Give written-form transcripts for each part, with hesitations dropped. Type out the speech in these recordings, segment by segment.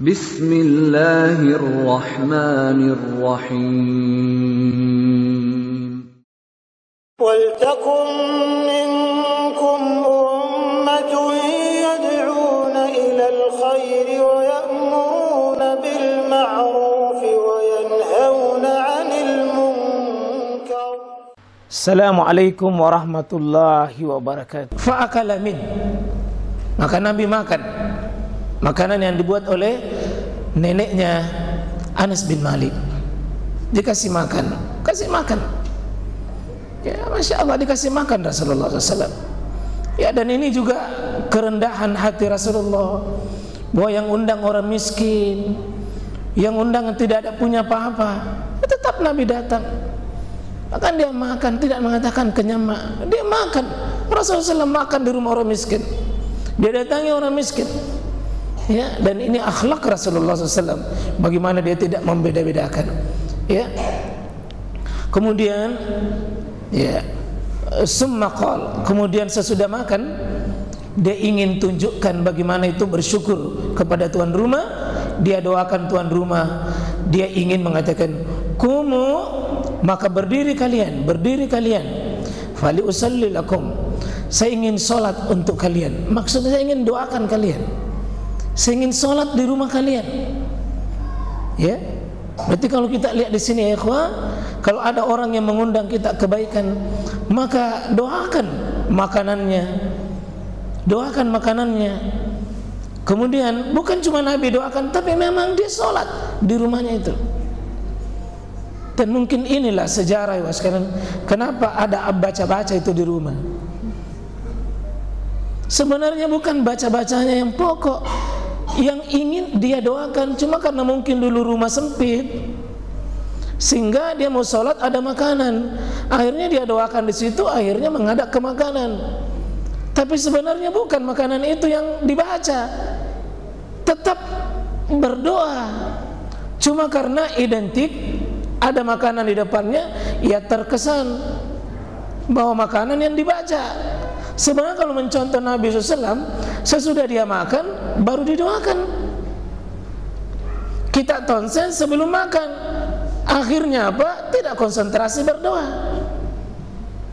Bismillahirrahmanirrahim. Waltakum minkum ummatun yad'una ilal khairi wa ya'muruna bil ma'rufi wa yanhauna 'anil munkar. Assalamualaikum warahmatullahi wabarakatuh. Fa'akala min, maka Nabi makan makanan yang dibuat oleh neneknya Anas bin Malik. Dikasih makan, kasih makan. Ya, Masya Allah, dikasih makan Rasulullah SAW. Ya, dan ini juga kerendahan hati Rasulullah, bahwa yang undang orang miskin, yang undang tidak ada punya apa-apa, tetap Nabi datang. Bahkan dia makan, tidak mengatakan kenyang, dia makan. Rasulullah SAW makan di rumah orang miskin, dia datangi orang miskin. Ya, dan ini akhlak Rasulullah SAW, bagaimana dia tidak membeda-bedakan. Ya, kemudian ya, summa qala, kemudian sesudah makan dia ingin tunjukkan bagaimana itu bersyukur kepada tuan rumah. Dia doakan tuan rumah, dia ingin mengatakan kumu, maka berdiri kalian, fali usalli lakum, saya ingin sholat untuk kalian. Maksudnya saya ingin doakan kalian, saya ingin sholat di rumah kalian. Ya, berarti kalau kita lihat di sini ya ikhwah, kalau ada orang yang mengundang kita kebaikan, maka doakan makanannya, doakan makanannya. Kemudian bukan cuma Nabi doakan, tapi memang dia sholat di rumahnya itu. Dan mungkin inilah sejarah ya sekarang, kenapa ada baca-baca itu di rumah. Sebenarnya bukan baca-bacanya yang pokok, yang ingin dia doakan, cuma karena mungkin dulu rumah sempit, sehingga dia mau sholat ada makanan, akhirnya dia doakan di situ, akhirnya menghadap ke makanan. Tapi sebenarnya bukan makanan itu yang dibaca, tetap berdoa, cuma karena identik ada makanan di depannya, ia terkesan bahwa makanan yang dibaca. Sebenarnya kalau mencontoh Nabi SAW, sesudah dia makan baru didoakan. Kita tonsen sebelum makan, akhirnya apa? Tidak konsentrasi berdoa.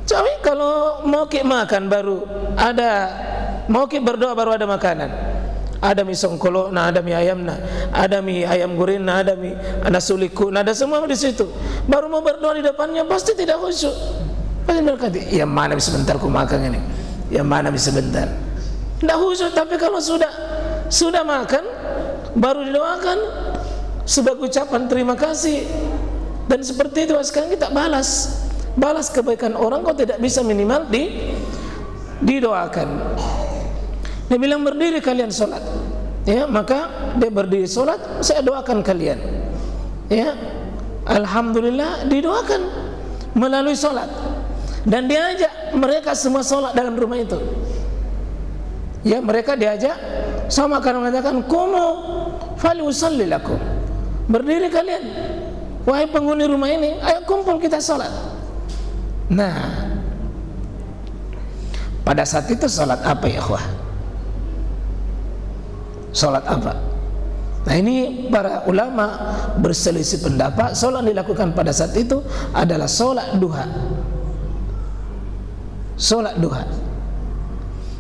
Tapi kalau mau makan baru ada, mau berdoa baru ada makanan. Ada mie songkolo, nah ada mie ayam, nah ada mie ayam goreng, nah ada mie nasuliku, nah ada semua di situ. Baru mau berdoa di depannya pasti tidak khusyuk. Pasti berkata, ya mana sebentar ku makan ini, ya mana sebentar. Tidak khusyuk. Tapi kalau sudah makan baru didoakan sebagai ucapan terima kasih. Dan seperti itu sekarang kita balas kebaikan orang, kau tidak bisa minimal didoakan. Dia bilang berdiri kalian sholat, ya, maka dia berdiri sholat, saya doakan kalian, ya, alhamdulillah didoakan melalui sholat. Dan dia ajak mereka semua sholat dalam rumah itu. Ya, mereka diajak sama karena mengatakan kumu fali usalli lakum, berdiri kalian wahai penghuni rumah ini, ayo kumpul kita sholat. Nah, pada saat itu sholat apa ya ikhwah? Sholat apa? Nah, ini para ulama berselisih pendapat. Sholat dilakukan pada saat itu adalah sholat duha. Sholat duha.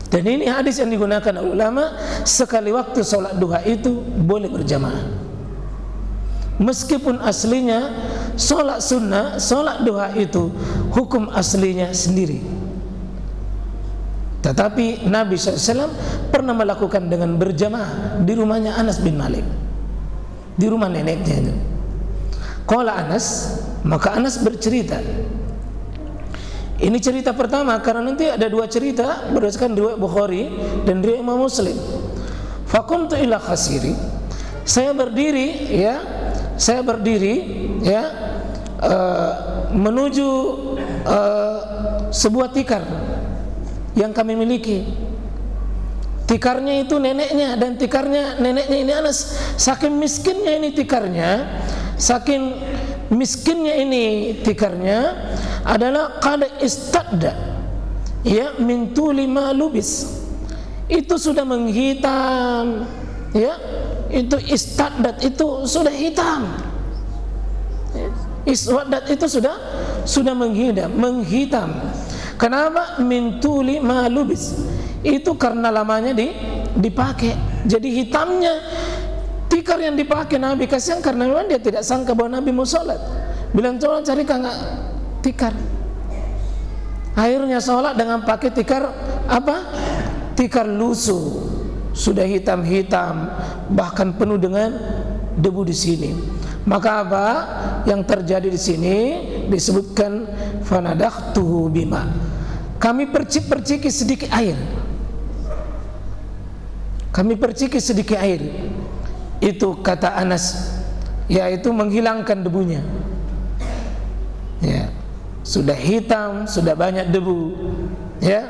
Dan ini hadis yang digunakan oleh ulama, sekali waktu sholat duha itu boleh berjamaah. Meskipun aslinya sholat sunnah, sholat duha itu hukum aslinya sendiri. Tetapi Nabi SAW pernah melakukan dengan berjamaah di rumahnya Anas bin Malik, di rumah neneknya itu. Qala Anas, maka Anas bercerita. Ini cerita pertama, karena nanti ada dua cerita berdasarkan riwayat Bukhari dan riwayat Imam Muslim. Faqumtu ila khasiri, saya berdiri menuju sebuah tikar yang kami miliki. Tikarnya itu neneknya, dan tikarnya neneknya ini Anas. Saking miskinnya ini tikarnya, saking miskinnya ini tikarnya adalah qad istadda, ya, min tuli ma lubis, itu sudah menghitam, ya, itu istaddat itu sudah hitam. Iswaddat itu sudah menghitam. Kenapa? Min tuli ma lubis. Itu karena lamanya dipakai. Jadi hitamnya tikar yang dipakai Nabi, kasihan karena memang dia tidak sangka bahwa Nabi mau sholat. Bilang coba cari kagak tikar. Akhirnya sholat dengan pakai tikar apa? Tikar lusuh. Sudah hitam-hitam, bahkan penuh dengan debu di sini. Maka apa yang terjadi di sini disebutkan fanadakhtuhu bima. Kami percik-perciki sedikit air. Kami perciki sedikit air. Itu kata Anas, yaitu menghilangkan debunya. Ya, sudah hitam, sudah banyak debu. Ya.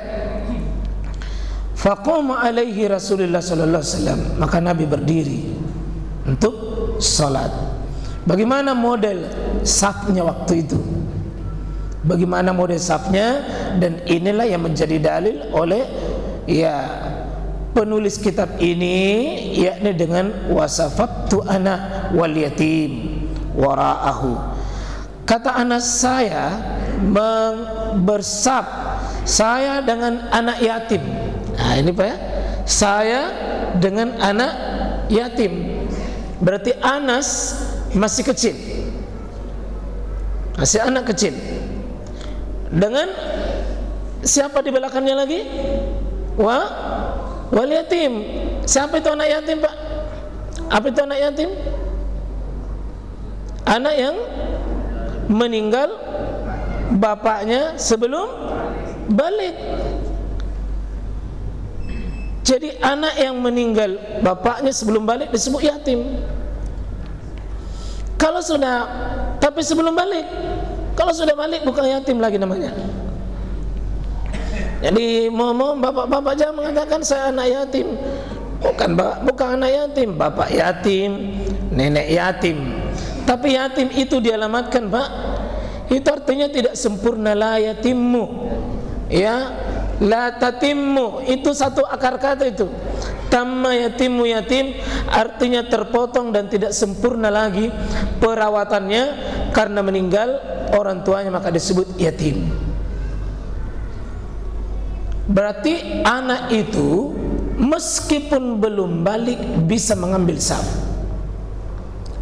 Faqama alaihi Rasulullah sallallahu alaihi wasallam. Maka Nabi berdiri untuk salat. Bagaimana model safnya waktu itu? Bagaimana model safnya? Dan inilah yang menjadi dalil oleh penulis kitab ini, yakni dengan wasafatu ana wal yatim wara'ahu. Kata Anas, saya bersaf saya dengan anak yatim. Nah ini Pak ya, saya dengan anak yatim. Berarti Anas masih kecil, masih anak kecil. Dengan siapa di belakangnya lagi? Wal yatim. Siapa itu anak yatim Pak? Apa itu anak yatim? Anak yang meninggal bapaknya sebelum balik. Jadi anak yang meninggal bapaknya sebelum balik disebut yatim. Kalau sudah, tapi sebelum balik. Kalau sudah balik bukan yatim lagi namanya. Jadi mohon bapak-bapak jangan mengatakan saya anak yatim. Bukan anak yatim, bapak yatim, nenek yatim. Tapi yatim itu dialamatkan Pak, itu artinya tidak sempurna. La yatimmu, ya, la tatimmu, itu satu akar kata itu. Tamma yatimmu, yatim artinya terpotong dan tidak sempurna lagi perawatannya karena meninggal orang tuanya, maka disebut yatim. Berarti anak itu meskipun belum balik bisa mengambil saf.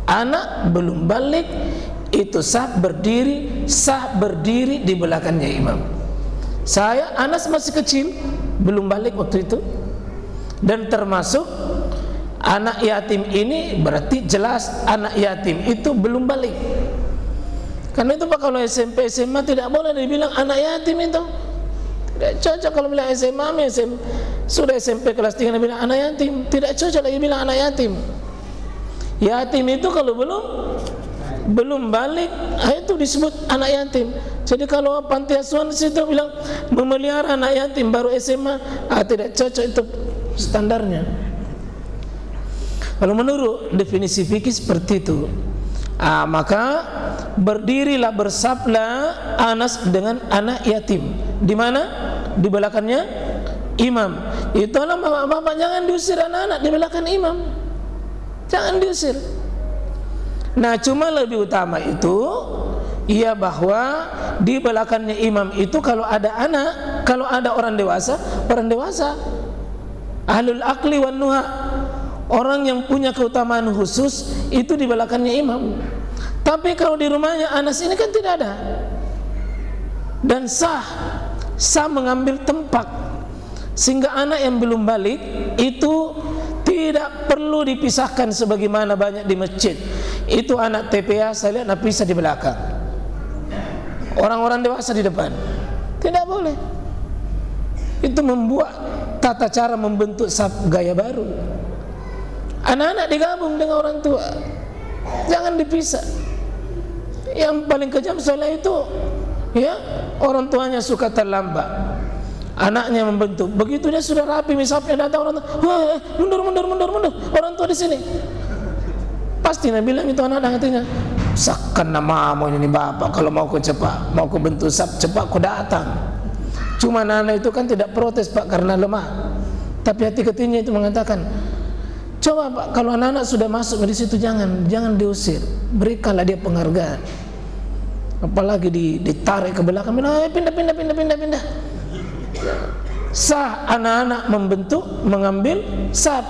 Anak belum balik itu sah berdiri di belakangnya imam. Saya Anas masih kecil, belum balik waktu itu. Dan termasuk anak yatim ini berarti jelas anak yatim itu belum balik. Karena itu Pak, kalau SMP SMA tidak boleh dibilang anak yatim itu. Tidak cocok kalau bilang SMA, sudah SMP kelas 3 bilang anak yatim, tidak cocok lagi bilang anak yatim. Yatim itu kalau belum balik, itu disebut anak yatim. Jadi kalau panti asuhan situ bilang memelihara anak yatim baru SMA, tidak cocok itu standarnya. Kalau menurut definisi fikih seperti itu, maka berdirilah bersaflah Anas dengan anak yatim. Di mana? Di belakangnya imam. Itulah bapak-bapak, jangan diusir anak-anak di belakang imam. Jangan diusir. Nah, cuma lebih utama itu bahwa di belakangnya imam itu kalau ada anak, kalau ada orang dewasa, ahlul aqli wan nuha, orang yang punya keutamaan khusus itu di belakangnya imam. Tapi kalau di rumahnya Anas ini kan tidak ada. Dan sah mengambil tempat, sehingga anak yang belum balik itu tidak perlu dipisahkan sebagaimana banyak di masjid. Itu anak TPA saya lihat napisah di belakang, orang-orang dewasa di depan. Tidak boleh. Itu membuat tata cara membentuk saf gaya baru. Anak-anak digabung dengan orang tua, jangan dipisah. Yang paling kejam soalnya itu orang tuanya suka terlambat, anaknya membentuk. Begitu dia sudah rapi, misalnya datang orang tua, mundur, orang tua di sini. Pasti Nabi bilang itu anak hatinya, sakkan namamu ini bapak, kalau mau ku cepat, mau ku bentuk saf cepat ku datang. Cuma anak itu kan tidak protes Pak karena lemah, tapi hati ketinya itu mengatakan, Coba Pak, kalau anak-anak sudah masuk di situ jangan diusir, berikanlah dia penghargaan. Apalagi ditarik ke belakang, pindah. Sah anak-anak membentuk, mengambil, sah